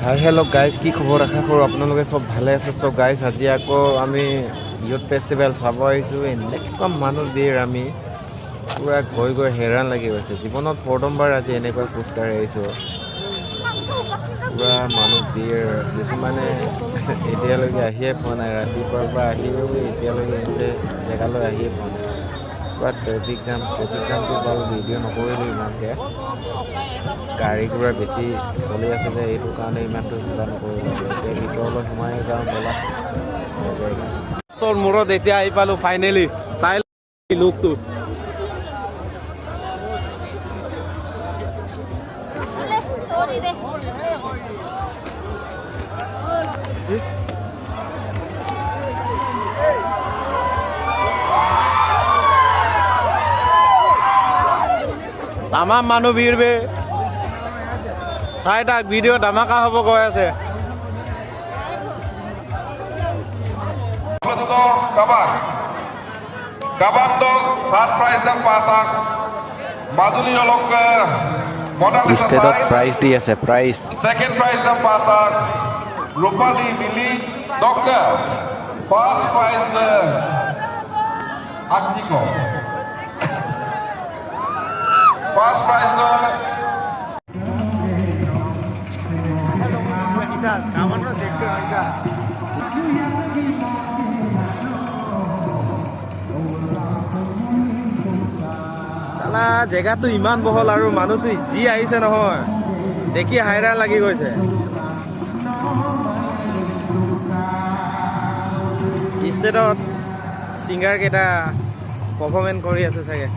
Hi hello' guys, কি খবৰ? আশা কৰোঁ আপোনালোকে চব ভালে আছে। চ' গাইজ, আজি আকৌ আমি ইউথ ফেষ্টিভেল চাব আহিছোঁ। এনেকুৱা মানুহ ভিৰ, আমি পূৰা গৈ গৈ হেৰাণ লাগি গৈছে। জীৱনত প্ৰথমবাৰ আজি এনেকুৱা খোজকাঢ়ি আহিছোঁ। পূৰা মানুহ ভিৰ, কিছুমানে এতিয়ালৈকে আহিয়ে পোৱা নাই। ৰাতিপুৱাৰ পৰা আহিও এতিয়ালৈকে ইহঁতে জেগালৈ আহিয়ে পোৱা নাই। পূৰা ট্ৰেফিক জামটো বাৰু ভিডিঅ' নকৰিলোঁ ইমানকৈ। গাড়ী ঘোঁৰা বেছি চলি আছে যে, এইটো কাৰণে ইমানটো কিবা নকৰিলোঁ। এতিয়া ভিতৰলৈ সোমাই যাওঁ ব'লা। মূৰত এতিয়া আহি পালোঁ ফাইনেলি। চাই লুকটো তামাম মানুহ ভিৰ বে। তাই তাক ভিডিঅ' ধামাকা হ'ব কৈ আছে। ষ্টেটত প্ৰাইজ দি আছে, prize. Second prize the Patak, Rupali Mili Dokka. First prize the Agniko. First prize the চালা জেগাটো ইমান বহল আৰু মানুহটো যি আহিছে নহয়, দেখি হাইৰাণ লাগি গৈছে। ষ্টেজত ছিংগাৰকেইটা পাৰফৰ্মেঞ্চ কৰি আছে চাগে।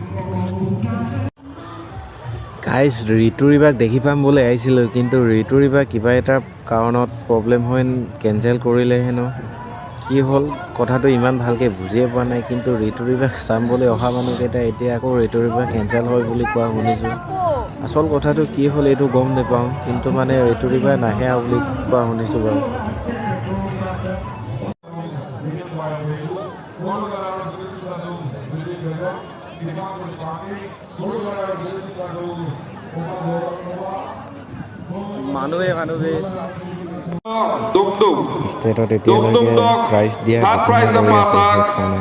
গাইজ, ঋতুৰিবাক দেখি পাম বুলি আহিছিলোঁ, কিন্তু ঋতুৰিবা কিবা এটা কাৰণত প্ৰব্লেম হৈ কেঞ্চেল কৰিলে হেনো। কি হ'ল কথাটো ইমান ভালকৈ বুজিয়ে পোৱা নাই, কিন্তু ঋতুৰিবাক চাম বুলি অহা মানুহকেইটা এতিয়া আকৌ ঋতুৰিবা কেঞ্চেল হয় বুলি কোৱা শুনিছোঁ। আচল কথাটো কি হ'ল এইটো গম নাপাওঁ, কিন্তু মানে ঋতুৰিবা নাহে আৰু বুলি কোৱা শুনিছোঁ বাৰু। মানুহে ষ্টেটত এতিয়ালৈকে প্ৰাইজ দিয়া ঘোষণা কৰি আছে, সেইখনে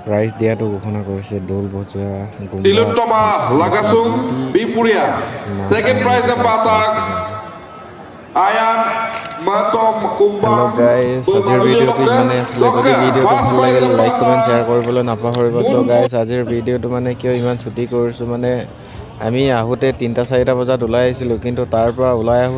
প্ৰাইজ দিয়াটো ঘোষণা কৰিছে। দৌল বজোৱা, Tilutoma Lagasung Bipuria. Second prize the Patak. Ayan Matom Kumbang. Hello' guys, আজিৰ ভিডিঅ'টো ইমানেই আছিলে। যদি ভিডিঅ'টো ভাল লাগিল লাইক কমেণ্ট শ্বেয়াৰ কৰিবলৈ নাপাহৰিব। চ' গাইজ, আজিৰ ভিডিঅ'টো মানে কিয় ইমান ছুটি কৰিছোঁ মানে, আমি আহোঁতে 3-4 বজাত ওলাই আহিছিলোঁ, কিন্তু তাৰ পৰা ওলাই আহোঁ